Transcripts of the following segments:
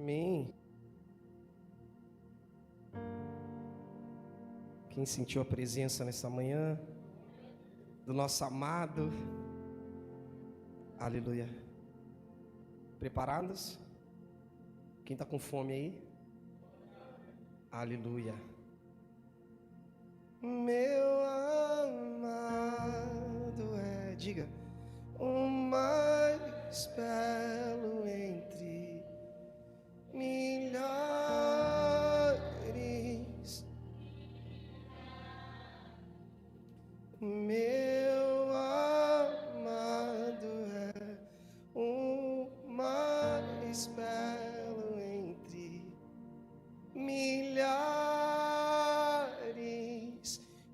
Amém. Quem sentiu a presença nessa manhã do nosso amado? Aleluia. Preparados? Quem está com fome aí? Aleluia. Meu amado diga, o mais belo entre milhares. Meu amado é o mais belo entre milhares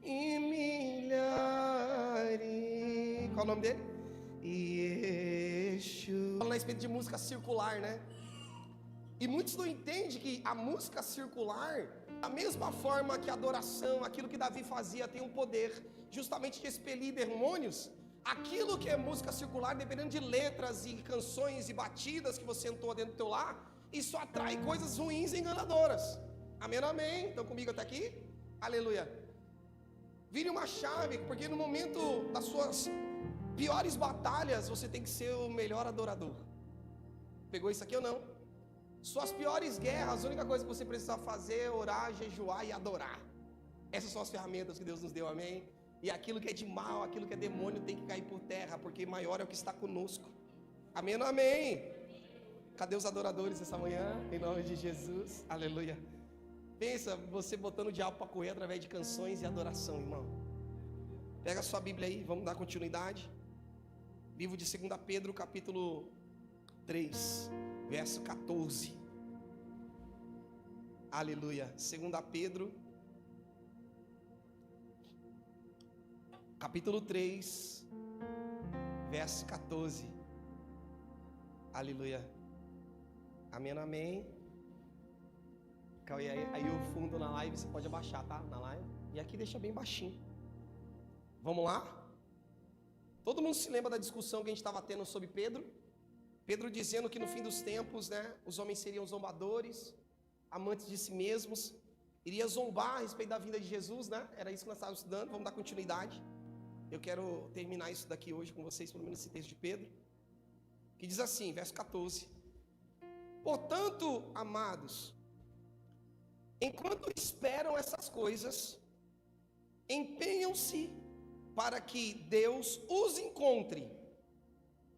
e milhares. Qual o nome dele? Yeshua. Fala na respeito de música circular, né? E muitos não entendem que a música circular, da mesma forma que a adoração, aquilo que Davi fazia, tem um poder justamente de expelir demônios. Aquilo que é música circular, dependendo de letras e canções e batidas que você entoa dentro do teu lar, isso atrai coisas ruins e enganadoras. Amém, amém? Estão comigo até aqui? Aleluia. Vire uma chave, porque no momento das suas piores batalhas, você tem que ser o melhor adorador. Pegou isso aqui ou não? Suas piores guerras, a única coisa que você precisa fazer é orar, jejuar e adorar. Essas são as ferramentas que Deus nos deu, amém? E aquilo que é de mal, aquilo que é demônio tem que cair por terra, porque maior é o que está conosco. Amém ou amém? Cadê os adoradores essa manhã? Em nome de Jesus, aleluia. Pensa, você botando o diabo para correr através de canções e adoração, irmão. Pega a sua Bíblia aí, vamos dar continuidade. Livro de 2 Pedro, capítulo 3, verso 14. Aleluia. 2 Pedro, capítulo 3, verso 14. Aleluia. Amém, amém. Aí o fundo na live você pode abaixar, tá? Na live. E aqui deixa bem baixinho. Vamos lá? Todo mundo se lembra da discussão que a gente estava tendo sobre Pedro? Pedro dizendo que no fim dos tempos, né, os homens seriam zombadores, amantes de si mesmos, iria zombar a respeito da vinda de Jesus, né? Era isso que nós estávamos estudando. Vamos dar continuidade. Eu quero terminar isso daqui hoje com vocês, pelo menos esse texto de Pedro, que diz assim, verso 14: portanto, amados, enquanto esperam essas coisas, empenham-se para que Deus os encontre.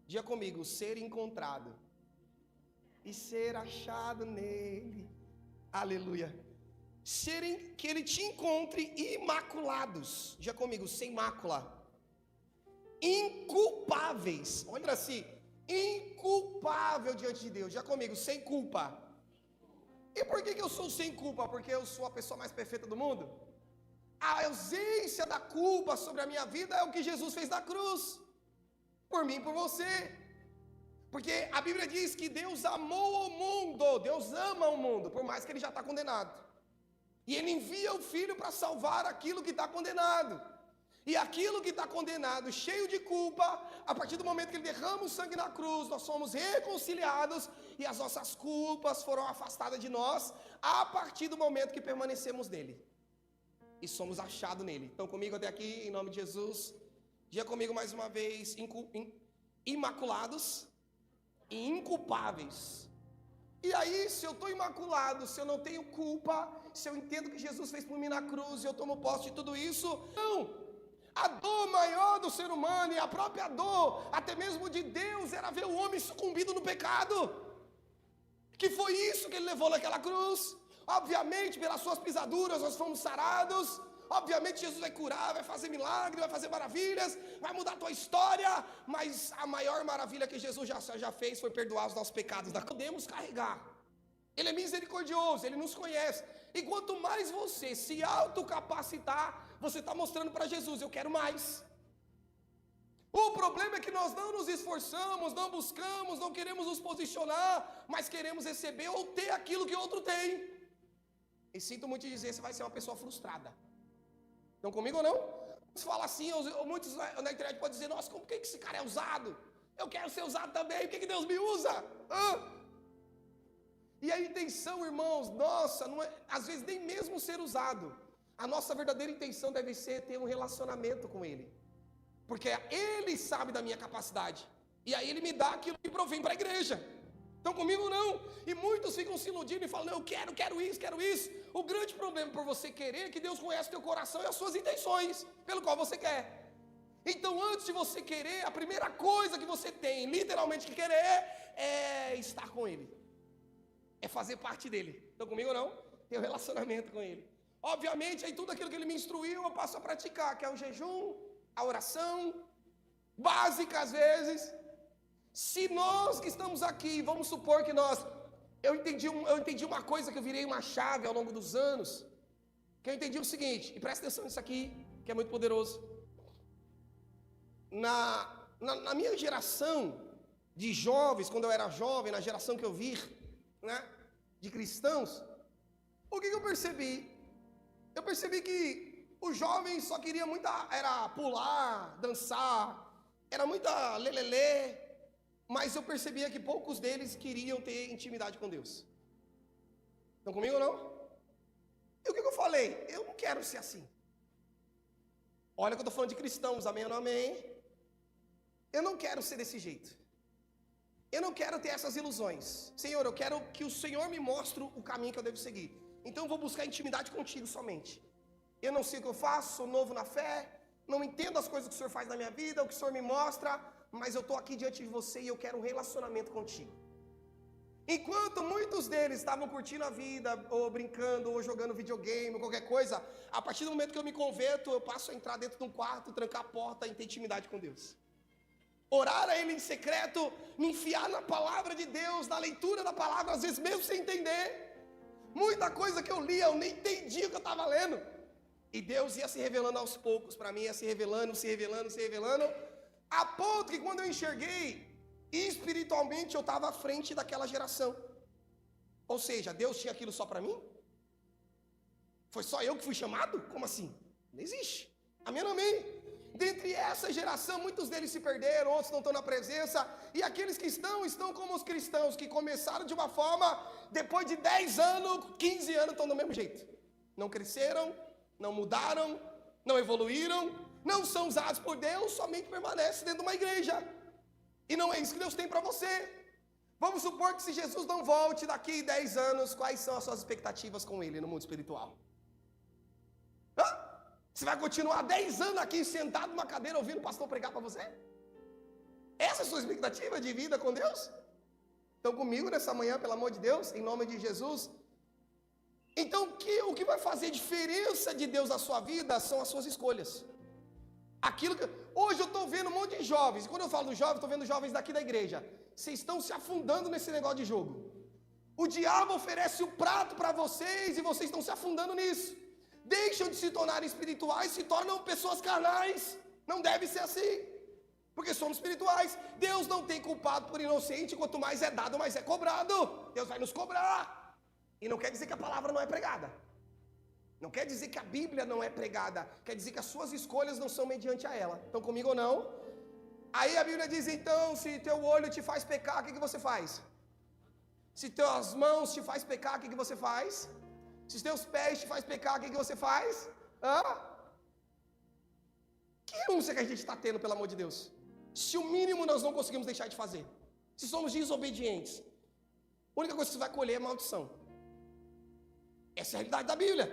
Diga comigo, ser encontrado e ser achado nele. Aleluia. Que ele te encontre imaculados. Diga comigo, sem mácula. Inculpáveis. Olha assim, inculpável diante de Deus. Diga comigo, sem culpa. E por que eu sou sem culpa? Porque eu sou a pessoa mais perfeita do mundo? A ausência da culpa sobre a minha vida é o que Jesus fez na cruz. Por mim e por você. Porque a Bíblia diz que Deus amou o mundo. Deus ama o mundo, por mais que ele já está condenado. E ele envia o Filho para salvar aquilo que está condenado. E aquilo que está condenado, cheio de culpa, a partir do momento que ele derrama o sangue na cruz, nós somos reconciliados e as nossas culpas foram afastadas de nós, a partir do momento que permanecemos nele. E somos achados nele. Então comigo até aqui, em nome de Jesus. Diga comigo mais uma vez, imaculados e inculpáveis. E aí, se eu estou imaculado, se eu não tenho culpa, se eu entendo que Jesus fez por mim na cruz e eu tomo posse de tudo isso, não! A dor maior do ser humano e a própria dor, até mesmo de Deus, era ver o homem sucumbido no pecado. Que foi isso que ele levou naquela cruz. Obviamente, pelas suas pisaduras nós fomos sarados. Obviamente Jesus vai curar, vai fazer milagre, vai fazer maravilhas, vai mudar a tua história. Mas a maior maravilha que Jesus já fez foi perdoar os nossos pecados. Nós podemos carregar. Ele é misericordioso, Ele nos conhece. E quanto mais você se autocapacitar, você está mostrando para Jesus, eu quero mais. O problema é que nós não nos esforçamos, não buscamos, não queremos nos posicionar, mas queremos receber ou ter aquilo que outro tem. E sinto muito dizer, você vai ser uma pessoa frustrada. Estão comigo ou não? Muitos falam assim, muitos na internet podem dizer, nossa, como que esse cara é usado? Eu quero ser usado também, por que Deus me usa? E a intenção, irmãos, nossa, não é, às vezes nem mesmo ser usado. A nossa verdadeira intenção deve ser ter um relacionamento com Ele. Porque Ele sabe da minha capacidade. E aí Ele me dá aquilo que provém para a igreja. Então comigo não. E muitos ficam se iludindo e falam, não, eu quero isso. O grande problema por você querer é que Deus conhece o teu coração e as suas intenções, pelo qual você quer. Então antes de você querer, a primeira coisa que você tem, literalmente que querer, é estar com Ele. É fazer parte dEle. Então comigo não, ter um relacionamento com Ele. Obviamente, aí tudo aquilo que Ele me instruiu, eu passo a praticar, que é o jejum, a oração, básica às vezes. Se nós que estamos aqui, vamos supor que eu entendi uma coisa que eu virei uma chave ao longo dos anos, que eu entendi o seguinte, e presta atenção nisso aqui, que é muito poderoso. Na minha geração de jovens, quando eu era jovem, na geração que eu vi, né, de cristãos, o que eu percebi? Eu percebi que os jovens só queriam era pular, dançar, era muita lelelê, mas eu percebia que poucos deles queriam ter intimidade com Deus. Estão comigo ou não? E o que eu falei? Eu não quero ser assim. Olha que eu estou falando de cristãos, amém ou não amém? Eu não quero ser desse jeito. Eu não quero ter essas ilusões. Senhor, eu quero que o Senhor me mostre o caminho que eu devo seguir. Então eu vou buscar intimidade contigo somente. Eu não sei o que eu faço, sou novo na fé, não entendo as coisas que o Senhor faz na minha vida, o que o Senhor me mostra, mas eu estou aqui diante de você e eu quero um relacionamento contigo. Enquanto muitos deles estavam curtindo a vida, ou brincando, ou jogando videogame, ou qualquer coisa, a partir do momento que eu me converto, eu passo a entrar dentro de um quarto, trancar a porta e ter intimidade com Deus. Orar a Ele em secreto, me enfiar na palavra de Deus, na leitura da palavra, às vezes mesmo sem entender. Muita coisa que eu lia, eu nem entendia o que eu estava lendo. E Deus ia se revelando aos poucos, para mim ia se revelando, a ponto que quando eu enxerguei, espiritualmente eu estava à frente daquela geração. Ou seja, Deus tinha aquilo só para mim? Foi só eu que fui chamado? Como assim? Não existe. Amém ou amém? Dentre essa geração, muitos deles se perderam, outros não estão na presença, e aqueles que estão como os cristãos, que começaram de uma forma, depois de 10 anos, 15 anos, estão do mesmo jeito. Não cresceram, não mudaram, não evoluíram, não são usados por Deus, somente permanecem dentro de uma igreja. E não é isso que Deus tem para você. Vamos supor que se Jesus não volte daqui 10 anos, quais são as suas expectativas com Ele no mundo espiritual? Você vai continuar 10 anos aqui sentado numa cadeira ouvindo o pastor pregar para você? Essa é a sua expectativa de vida com Deus? Estão comigo nessa manhã, pelo amor de Deus, em nome de Jesus? Então o que vai fazer diferença de Deus na sua vida são as suas escolhas. Hoje eu estou vendo um monte de jovens, e quando eu falo dos jovens, estou vendo jovens daqui da igreja. Vocês estão se afundando nesse negócio de jogo. O diabo oferece o prato para vocês e vocês estão se afundando nisso. Deixam de se tornar espirituais, se tornam pessoas carnais. Não deve ser assim, porque somos espirituais. Deus não tem culpado por inocente, quanto mais é dado, mais é cobrado. Deus vai nos cobrar. E não quer dizer que a palavra não é pregada. Não quer dizer que a Bíblia não é pregada. Quer dizer que as suas escolhas não são mediante a ela. Estão comigo ou não? Aí a Bíblia diz, então, se teu olho te faz pecar, o que você faz? Se tuas mãos te faz pecar, o que você faz? Se os teus pés te faz pecar, o que você faz? Que renúncia que a gente está tendo, pelo amor de Deus? Se o mínimo nós não conseguimos deixar de fazer. Se somos desobedientes. A única coisa que você vai colher é maldição. Essa é a realidade da Bíblia.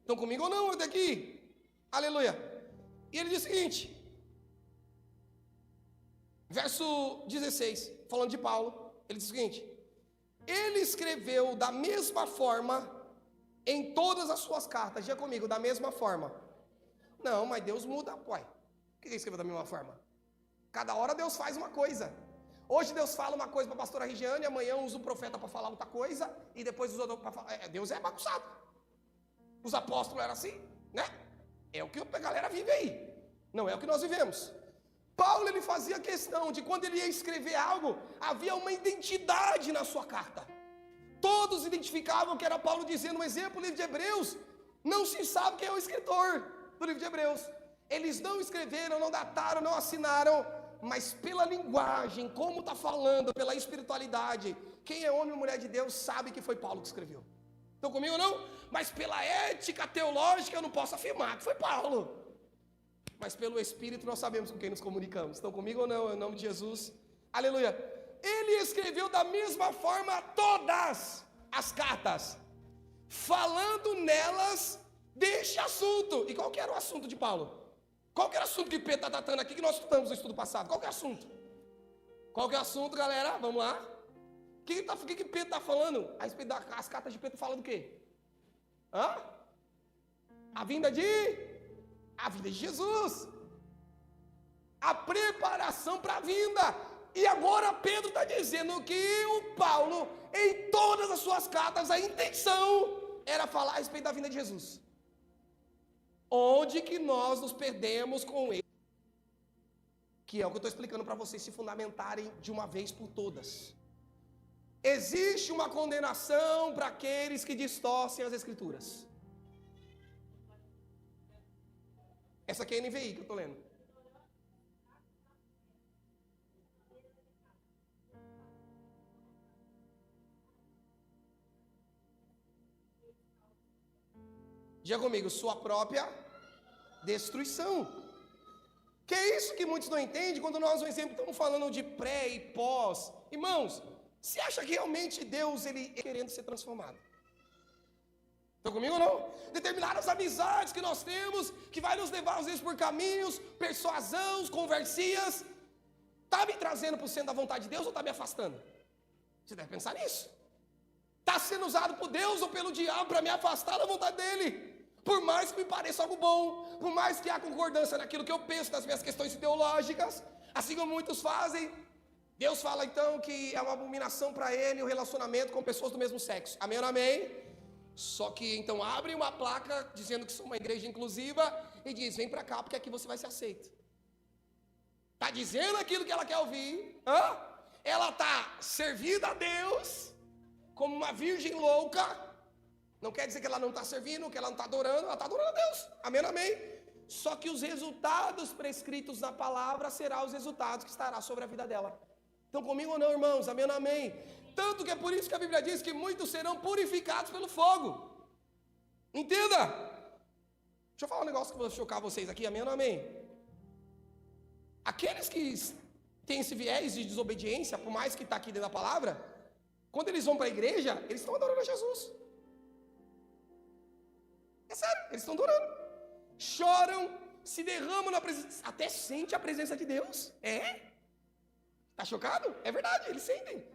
Estão comigo ou não? Daqui. Aleluia. E ele diz o seguinte. Verso 16. Falando de Paulo. Ele diz o seguinte. Ele escreveu da mesma forma em todas as suas cartas. Diga comigo, da mesma forma. Não, mas Deus muda, pai. Por que ele escreveu da mesma forma? Cada hora Deus faz uma coisa. Hoje Deus fala uma coisa para a pastora Regiane, amanhã usa um profeta para falar outra coisa, e depois usa outro para falar. Deus é bagunçado. Os apóstolos eram assim, né? É o que a galera vive aí. Não é o que nós vivemos. Paulo, ele fazia questão de quando ele ia escrever algo, havia uma identidade na sua carta. Todos identificavam que era Paulo dizendo um exemplo, o livro de Hebreus. Não se sabe quem é o escritor do livro de Hebreus. Eles não escreveram, não dataram, não assinaram, mas pela linguagem, como está falando, pela espiritualidade, quem é homem e mulher de Deus sabe que foi Paulo que escreveu. Estão comigo ou não? Mas pela ética teológica eu não posso afirmar que foi Paulo. Mas pelo Espírito nós sabemos com quem nos comunicamos. Estão comigo ou não? Em nome de Jesus. Aleluia. Ele escreveu da mesma forma todas as cartas, falando nelas deste assunto. E qual que era o assunto de Paulo? Qual que era o assunto que Pedro está tratando aqui, que nós estudamos no estudo passado? Qual que é o assunto? Qual que é o assunto, galera? Vamos lá. O que Pedro está falando? A respeito das cartas de Pedro falam do quê? A vinda de Jesus. A preparação para a vinda. E agora Pedro está dizendo que o Paulo, em todas as suas cartas, a intenção era falar a respeito da vinda de Jesus. Onde que nós nos perdemos com ele? Que é o que eu estou explicando para vocês se fundamentarem de uma vez por todas. Existe uma condenação para aqueles que distorcem as Escrituras. Essa aqui é a NVI que eu estou lendo. Diga comigo, sua própria destruição. Que é isso que muitos não entendem quando nós, por exemplo, estamos falando de pré e pós. Irmãos, você acha que realmente Deus, ele é querendo ser transformado? Estão comigo ou não? Determinadas amizades que nós temos, que vai nos levar às vezes por caminhos, persuasão, conversias, está me trazendo para o centro da vontade de Deus ou está me afastando? Você deve pensar nisso. Está sendo usado por Deus ou pelo diabo para me afastar da vontade dele? Por mais que me pareça algo bom, por mais que há concordância naquilo que eu penso, nas minhas questões teológicas, assim como muitos fazem, Deus fala então que é uma abominação para ele o relacionamento com pessoas do mesmo sexo. Amém ou não amém? Só que então abre uma placa dizendo que sou uma igreja inclusiva e diz, vem para cá porque aqui você vai ser aceito. Está dizendo aquilo que ela quer ouvir, ela está servida a Deus como uma virgem louca. Não quer dizer que ela não está servindo, que ela não está adorando, ela está adorando a Deus. Amém, amém? Só que os resultados prescritos na palavra serão os resultados que estará sobre a vida dela. Estão comigo ou não, irmãos? Amém, amém? Tanto que é por isso que a Bíblia diz que muitos serão purificados pelo fogo. Entenda? Deixa eu falar um negócio que eu vou chocar vocês aqui, amém ou amém? Aqueles que têm esse viés de desobediência, por mais que está aqui dentro da palavra, quando eles vão para a igreja, eles estão adorando a Jesus. É sério, eles estão adorando. Choram, se derramam na presença, até sente a presença de Deus. Tá chocado? É verdade, eles sentem.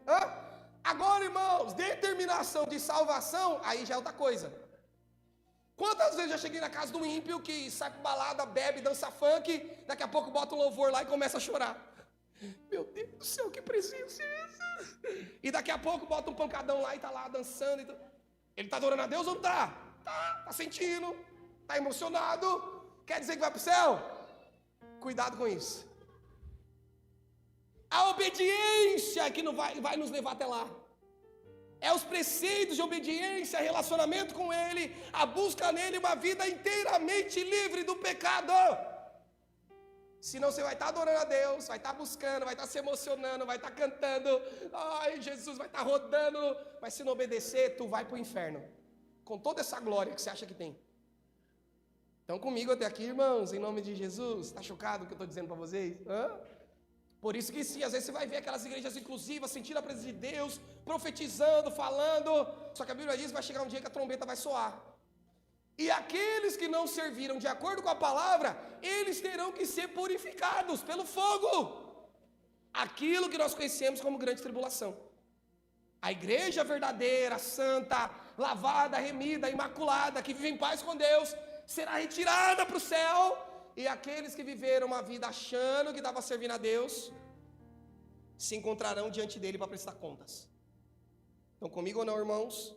Agora, irmãos, determinação de salvação, aí já é outra coisa. Quantas vezes já cheguei na casa do ímpio que sai pra balada, bebe, dança funk, daqui a pouco bota um louvor lá e começa a chorar. Meu Deus do céu, que presença é essa? E daqui a pouco bota um pancadão lá e tá lá dançando. Ele tá adorando a Deus ou não tá? Tá sentindo, tá emocionado, quer dizer que vai para o céu? Cuidado com isso. A obediência que não vai nos levar até lá. É os preceitos de obediência, relacionamento com Ele, a busca nele, uma vida inteiramente livre do pecado. Senão você vai estar adorando a Deus, vai estar buscando, vai estar se emocionando, vai estar cantando, ai Jesus, vai estar rodando, mas se não obedecer, tu vai para o inferno. Com toda essa glória que você acha que tem. Estão comigo até aqui, irmãos, em nome de Jesus? Está chocado com o que eu estou dizendo para vocês? Por isso que sim, às vezes você vai ver aquelas igrejas inclusivas, sentindo a presença de Deus, profetizando, falando, só que a Bíblia diz que vai chegar um dia que a trombeta vai soar. E aqueles que não serviram de acordo com a palavra, eles terão que ser purificados pelo fogo. Aquilo que nós conhecemos como grande tribulação. A igreja verdadeira, santa, lavada, remida, imaculada, que vive em paz com Deus, será retirada para o céu. E aqueles que viveram uma vida achando que estava servindo a Deus, se encontrarão diante dele para prestar contas. Estão comigo ou não, irmãos?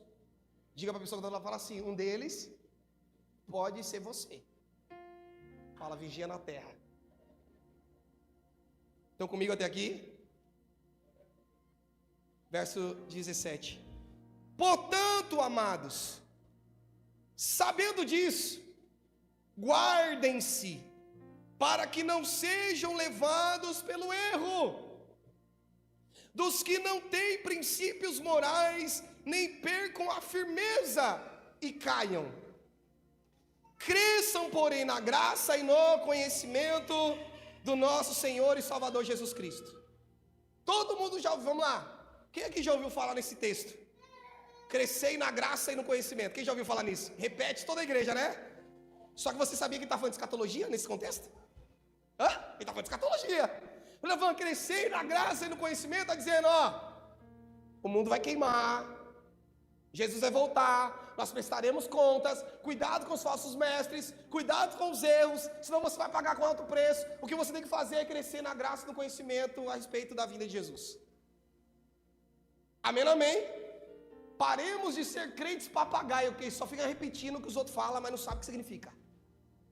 Diga para a pessoa que está lá, fala assim, um deles pode ser você. Fala, vigia na terra. Estão comigo até aqui? Verso 17. Portanto, amados, sabendo disso, guardem-se para que não sejam levados pelo erro, dos que não têm princípios morais, nem percam a firmeza e caiam. Cresçam, porém, na graça e no conhecimento do nosso Senhor e Salvador Jesus Cristo. Todo mundo já ouviu, vamos lá. Quem aqui já ouviu falar nesse texto? Crescei na graça e no conhecimento. Quem já ouviu falar nisso? Repete toda a igreja, né? Só que você sabia que ele está falando de escatologia nesse contexto? Ele está falando de escatologia. Ele está falando crescer na graça e no conhecimento, está dizendo, o mundo vai queimar, Jesus vai voltar, nós prestaremos contas, cuidado com os falsos mestres, cuidado com os erros, senão você vai pagar com alto preço. O que você tem que fazer é crescer na graça e no conhecimento a respeito da vinda de Jesus. Amém, amém? Paremos de ser crentes papagaio, que só fica repetindo o que os outros falam, mas não sabe o que significa.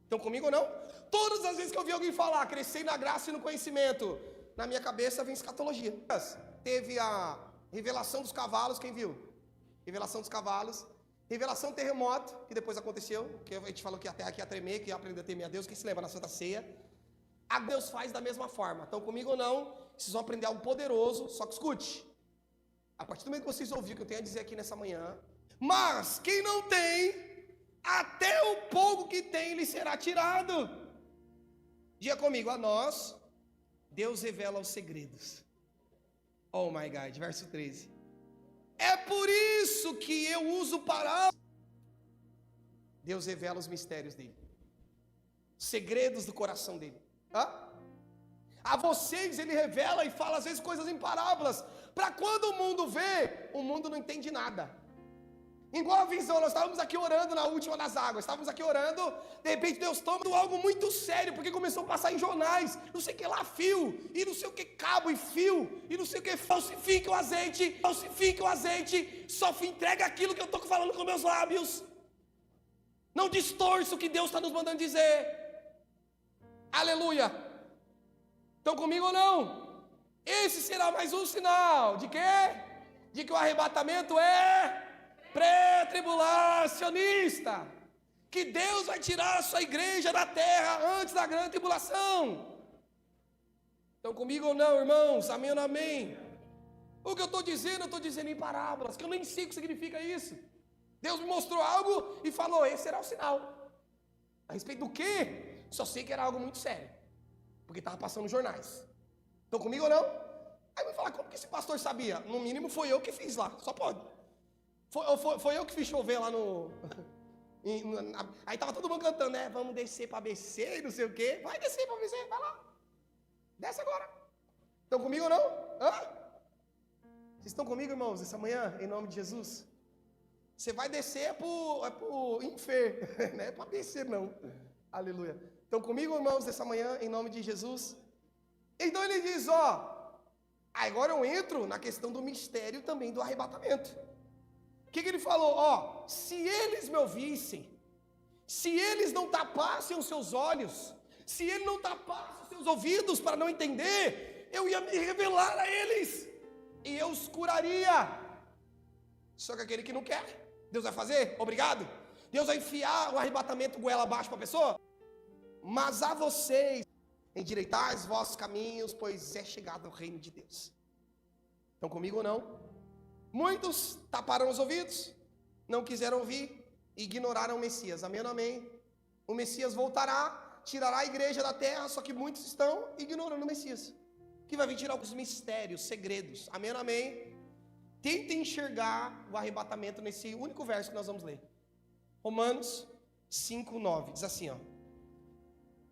Estão comigo ou não? Todas as vezes que eu vi alguém falar, crescer na graça e no conhecimento, na minha cabeça vem escatologia. Teve a revelação dos cavalos, quem viu? Revelação dos cavalos. Revelação do terremoto, que depois aconteceu, que a gente falou que a terra aqui ia tremer, que ia aprender a temer a Deus, quem se lembra na Santa Ceia. A Deus faz da mesma forma. Estão comigo ou não? Vocês vão aprender algo poderoso, só que escute. A partir do momento que vocês ouviram o que eu tenho a dizer aqui nessa manhã, mas quem não tem, até o pouco que tem lhe será tirado. Diga comigo, a nós, Deus revela os segredos. Oh my God, verso 13. É por isso que eu uso parábolas. Deus revela os mistérios dele, segredos do coração dele. A vocês ele revela e fala às vezes coisas em parábolas, para quando o mundo vê, o mundo não entende nada. Igual a visão, nós estávamos aqui orando na última das águas, estávamos aqui orando, de repente Deus toma algo muito sério, porque começou a passar em jornais, não sei o que lá, fio, e não sei o que cabo e fio, e não sei o que, falsifica o azeite, só entrega aquilo que eu estou falando com meus lábios, não distorça o que Deus está nos mandando dizer, aleluia. Estão comigo ou não? Esse será mais um sinal, de quê? De que o arrebatamento é pré-tribulacionista, que Deus vai tirar a sua igreja da terra antes da grande tribulação. Estão comigo ou não, irmãos? Amém ou não amém? O que eu estou dizendo, eu estou dizendo em parábolas, que eu nem sei o que significa isso. Deus me mostrou algo e falou, esse será o sinal. A respeito do quê? Só sei que era algo muito sério, porque estava passando nos jornais. Estão comigo ou não? Aí vai falar, como que esse pastor sabia? No mínimo foi eu que fiz lá, só pode. Foi eu que fiz chover lá no... Aí tava todo mundo cantando, né? Vamos descer para BC, não sei o quê. Vai descer para BC, vai lá. Desce agora. Estão comigo ou não? Vocês estão comigo, irmãos, essa manhã, em nome de Jesus? Você vai descer pro inferno, não é para descer não. Aleluia. Estão comigo, irmãos, essa manhã, em nome de Jesus? Então ele diz, agora eu entro na questão do mistério também do arrebatamento. O que ele falou? Se eles me ouvissem, se eles não tapassem os seus olhos, se ele não tapasse os seus ouvidos para não entender, eu ia me revelar a eles, e eu os curaria. Só que aquele que não quer, Deus vai fazer? Obrigado. Deus vai enfiar o arrebatamento goela abaixo para a pessoa? Mas a vocês, endireitai os vossos caminhos, pois é chegado o reino de Deus. Estão comigo ou não? Muitos taparam os ouvidos, não quiseram ouvir, ignoraram o Messias. Amém ou amém? O Messias voltará, tirará a igreja da terra, só que muitos estão ignorando o Messias, que vai vir tirar os mistérios, segredos. Amém ou amém? Tentem enxergar o arrebatamento nesse único verso que nós vamos ler. Romanos 5:9, diz assim,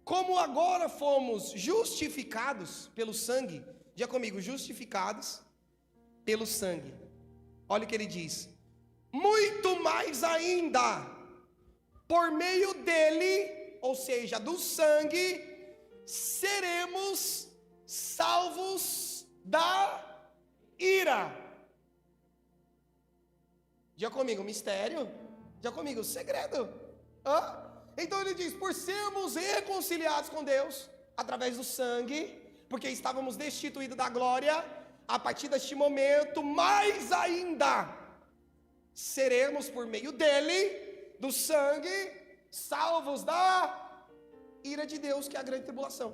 como agora fomos justificados pelo sangue, diga comigo, justificados pelo sangue. Olha o que ele diz, muito mais ainda, por meio dele, ou seja, do sangue, seremos salvos da ira. Diga comigo, mistério. Diga comigo, segredo. Então ele diz, por sermos reconciliados com Deus, através do sangue, porque estávamos destituídos da glória, a partir deste momento, mais ainda, seremos por meio dele, do sangue, salvos da ira de Deus, que é a grande tribulação.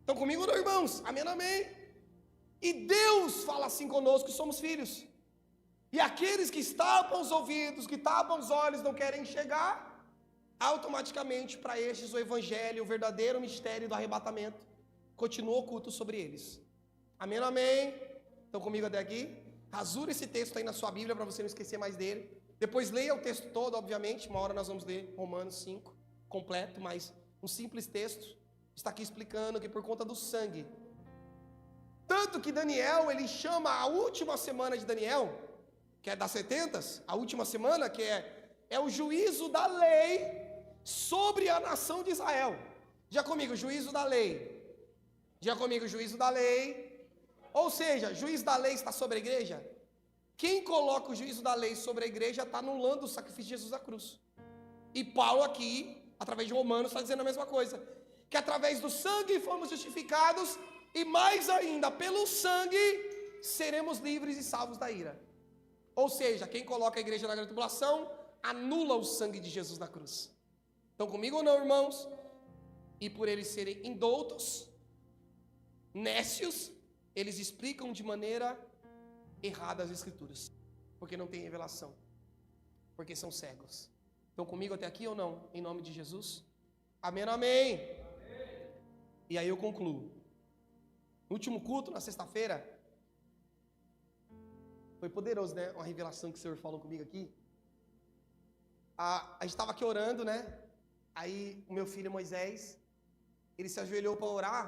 Estão comigo, não, irmãos? Amém, amém. E Deus fala assim conosco, somos filhos. E aqueles que tapam os ouvidos, que tapam os olhos, não querem enxergar, automaticamente para estes o evangelho, o verdadeiro mistério do arrebatamento, continua oculto sobre eles. Amém, amém. Estão comigo até aqui? Rasura esse texto aí na sua Bíblia para você não esquecer mais dele. Depois leia o texto todo, obviamente. Uma hora nós vamos ler Romanos 5 completo, mas um simples texto está aqui explicando que por conta do sangue. Tanto que Daniel, ele chama a última semana de Daniel, que é das 70, a última semana, que é o juízo da lei sobre a nação de Israel. Diga comigo, juízo da lei. Diga comigo, juízo da lei. Ou seja, juízo da lei está sobre a igreja. Quem coloca o juízo da lei sobre a igreja está anulando o sacrifício de Jesus à cruz. E Paulo aqui, através de Romanos, está dizendo a mesma coisa. Que através do sangue fomos justificados e mais ainda, pelo sangue, seremos livres e salvos da ira. Ou seja, quem coloca a igreja na grande tribulação, anula o sangue de Jesus na cruz. Estão comigo ou não, irmãos? E por eles serem indoutos, nécios, eles explicam de maneira errada as escrituras, porque não tem revelação, porque são cegos. Estão comigo até aqui ou não? Em nome de Jesus? Amém, amém. E aí eu concluo. No último culto, na sexta-feira, foi poderoso, né? Uma revelação que o Senhor falou comigo aqui. A gente estava aqui orando, né? Aí o meu filho Moisés, ele se ajoelhou para orar.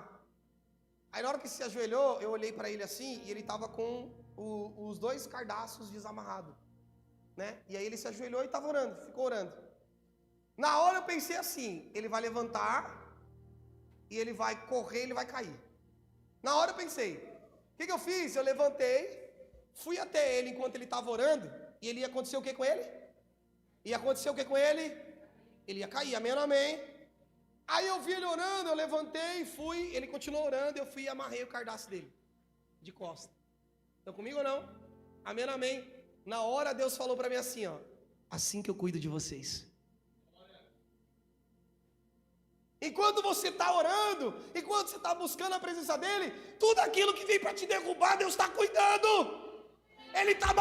Aí na hora que se ajoelhou, eu olhei para ele assim, e ele estava com os 2 cardaços desamarrados, né? E aí ele se ajoelhou e estava orando, ficou orando. Na hora eu pensei assim, ele vai levantar, e ele vai correr, ele vai cair. Na hora eu pensei, o que eu fiz? Eu levantei, fui até ele enquanto ele estava orando, e ele ia acontecer o que com ele? Ia acontecer o que com ele? Ele ia cair, amém ou amém? Aí eu vi ele orando, eu levantei, fui, ele continuou orando, eu fui e amarrei o cardaço dele, de costa. Estão comigo ou não? Amém ou amém? Na hora Deus falou para mim assim, ó, assim que eu cuido de vocês. Enquanto você está orando, enquanto você está buscando a presença dele, tudo aquilo que vem para te derrubar, Deus está cuidando. Ele está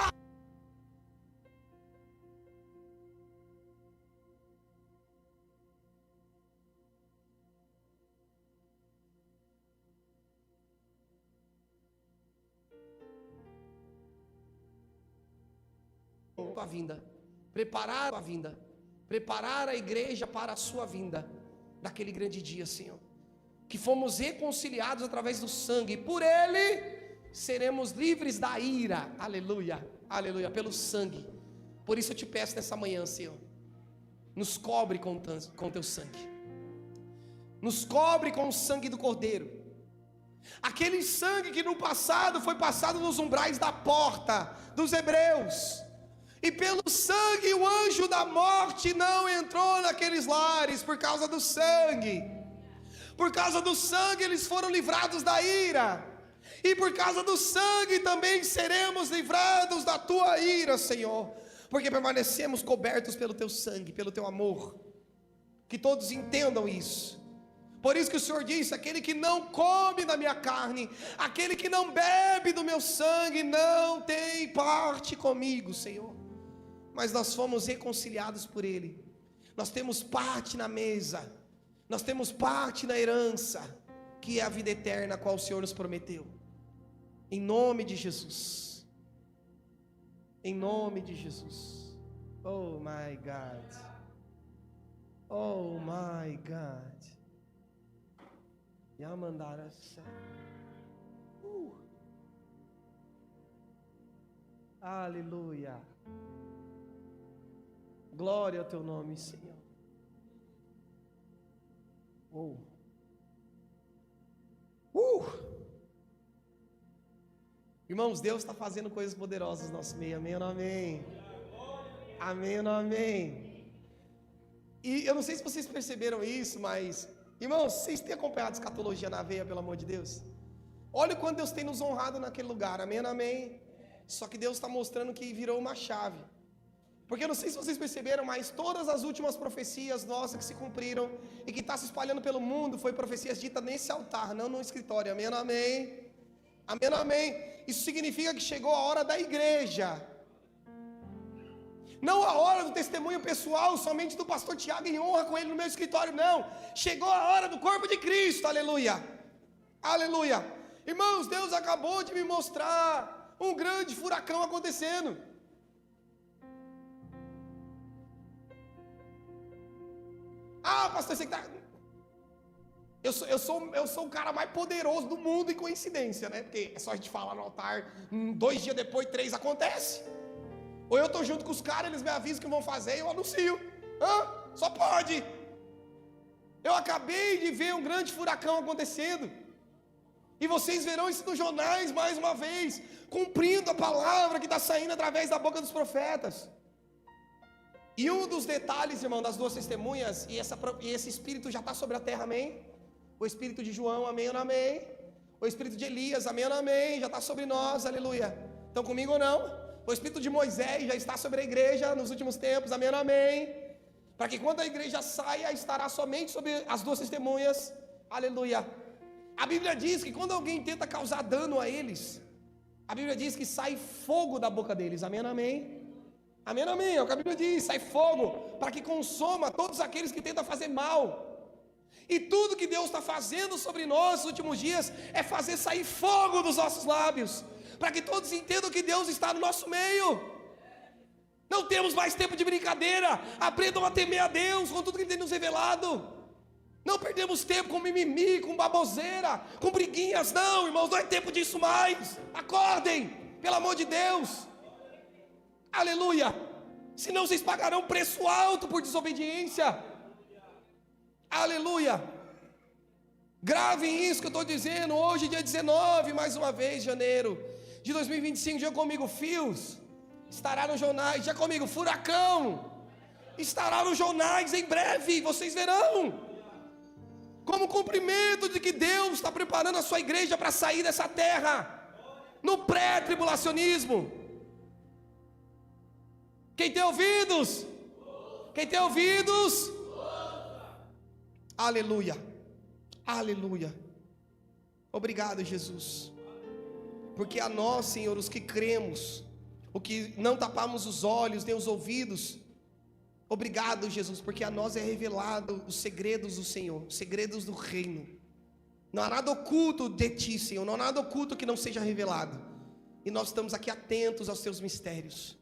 a vinda, preparar a vinda, preparar a igreja para a sua vinda, daquele grande dia, Senhor, que fomos reconciliados através do sangue, e por ele seremos livres da ira, aleluia, aleluia, pelo sangue. Por isso eu te peço nessa manhã, Senhor, nos cobre com teu sangue, nos cobre com o sangue do Cordeiro, aquele sangue que no passado foi passado nos umbrais da porta dos hebreus, e pelo sangue o anjo da morte não entrou naqueles lares. Por causa do sangue, por causa do sangue eles foram livrados da ira, e por causa do sangue também seremos livrados da tua ira, Senhor, porque permanecemos cobertos pelo teu sangue, pelo teu amor. Que todos entendam isso. Por isso que o Senhor disse, aquele que não come da minha carne, aquele que não bebe do meu sangue, não tem parte comigo, Senhor. Mas nós fomos reconciliados por ele, nós temos parte na mesa, nós temos parte na herança, que é a vida eterna, a qual o Senhor nos prometeu. Em nome de Jesus, em nome de Jesus. Oh my God, oh my God. Yamandara Sé. Aleluia. Glória ao teu nome, Senhor. Irmãos, Deus está fazendo coisas poderosas no nosso meio. Amém ou não amém? Amém ou não amém? E eu não sei se vocês perceberam isso, mas, irmãos, vocês têm acompanhado a escatologia na veia, pelo amor de Deus? Olha o quanto Deus tem nos honrado naquele lugar. Amém ou não amém? Só que Deus está mostrando que virou uma chave. Porque eu não sei se vocês perceberam, mas todas as últimas profecias nossas que se cumpriram e que está se espalhando pelo mundo, foi profecias ditas nesse altar, não no escritório. Amém, amém. Amém, amém. Isso significa que chegou a hora da igreja. Não a hora do testemunho pessoal, somente do pastor Tiago em honra com ele no meu escritório, não. Chegou a hora do corpo de Cristo, aleluia. Aleluia. Irmãos, Deus acabou de me mostrar um grande furacão acontecendo. Ah, pastor, você que tá... Eu sou o cara mais poderoso do mundo em coincidência, né? Porque é só a gente falar no altar, 2 dias depois, 3 acontece. Ou eu estou junto com os caras, eles me avisam que vão fazer e eu anuncio. Só pode. Eu acabei de ver um grande furacão acontecendo. E vocês verão isso nos jornais mais uma vez, cumprindo a palavra que está saindo através da boca dos profetas. E um dos detalhes, irmão, das 2 testemunhas, e esse espírito já está sobre a terra, amém? O espírito de João, amém ou amém? O espírito de Elias, amém ou amém? Já está sobre nós, aleluia. Estão comigo ou não? O espírito de Moisés já está sobre a igreja nos últimos tempos, amém ou amém? Para que quando a igreja saia, estará somente sobre as 2 testemunhas, aleluia. A Bíblia diz que quando alguém tenta causar dano a eles, a Bíblia diz que sai fogo da boca deles, amém ou amém? Amém, amém, é o que a Bíblia diz, sai fogo, para que consoma todos aqueles que tentam fazer mal. E tudo que Deus está fazendo sobre nós nos últimos dias, é fazer sair fogo dos nossos lábios, para que todos entendam que Deus está no nosso meio. Não temos mais tempo de brincadeira, aprendam a temer a Deus, com tudo que Ele tem nos revelado. Não perdemos tempo com mimimi, com baboseira, com briguinhas, não, irmãos, não é tempo disso mais. Acordem, pelo amor de Deus. Aleluia. Senão vocês pagarão preço alto por desobediência. Aleluia. Gravem isso que eu estou dizendo. Hoje, dia 19, mais uma vez, janeiro de 2025. Diga comigo, fios. Estará nos jornais. Diga comigo, furacão. Estará nos jornais em breve. Vocês verão. Como cumprimento de que Deus está preparando a sua igreja para sair dessa terra. No pré-tribulacionismo. Quem tem ouvidos? Quem tem ouvidos? Aleluia. Aleluia. Obrigado, Jesus. Porque a nós, Senhor, os que cremos, o que não tapamos os olhos nem os ouvidos, obrigado, Jesus, porque a nós é revelado os segredos do Senhor, os segredos do reino. Não há nada oculto de Ti, Senhor, não há nada oculto que não seja revelado. E nós estamos aqui atentos aos Teus mistérios.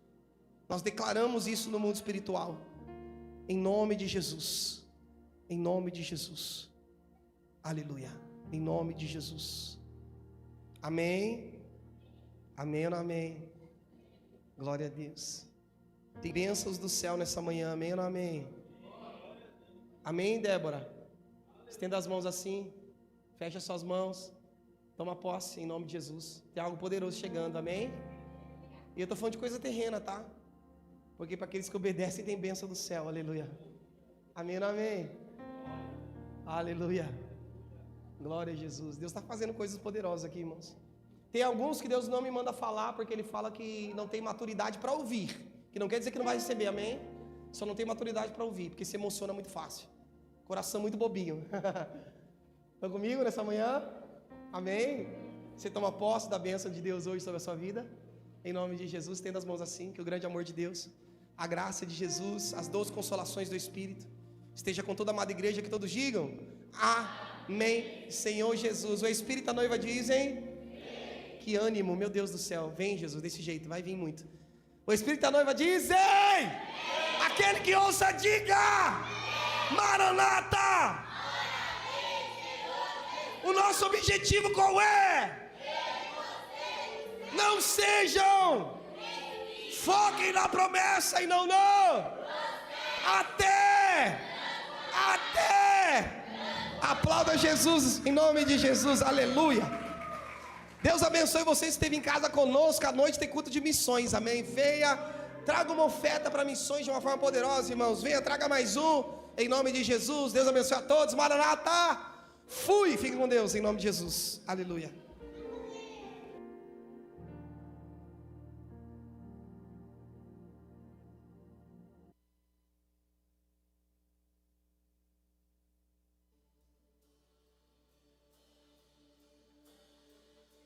Nós declaramos isso no mundo espiritual. Em nome de Jesus. Em nome de Jesus. Aleluia. Em nome de Jesus. Amém. Amém ou amém? Glória a Deus. Tem bênçãos do céu nessa manhã. Amém ou amém? Amém, Débora? Estenda as mãos assim. Fecha suas mãos. Toma posse em nome de Jesus. Tem algo poderoso chegando. Amém? E eu estou falando de coisa terrena, tá? Porque para aqueles que obedecem tem bênção do céu, aleluia. Amém ou amém? Aleluia. Glória a Jesus. Deus está fazendo coisas poderosas aqui, irmãos. Tem alguns que Deus não me manda falar, porque Ele fala que não tem maturidade para ouvir. Que não quer dizer que não vai receber, amém? Só não tem maturidade para ouvir, porque se emociona muito fácil. Coração muito bobinho. Estão comigo nessa manhã? Amém? Você toma posse da bênção de Deus hoje sobre a sua vida? Em nome de Jesus, tenda as mãos assim, que o grande amor de Deus, a graça de Jesus, as 12 consolações do Espírito, esteja com toda a amada igreja, que todos digam, amém, Senhor Jesus. O Espírito e a noiva dizem, que ânimo, meu Deus do céu, vem Jesus, desse jeito, vai vir muito. O Espírito e a noiva dizem, aquele que ouça diga, Maranata. O nosso objetivo qual é? Não sejam, foquem na promessa e não até, aplauda Jesus em nome de Jesus, aleluia. Deus abençoe você que esteve em casa conosco, à noite tem culto de missões, amém? Venha, traga uma oferta para missões de uma forma poderosa, irmãos, venha, traga mais um, em nome de Jesus, Deus abençoe a todos, Maranata, fui, fique com Deus, em nome de Jesus, aleluia.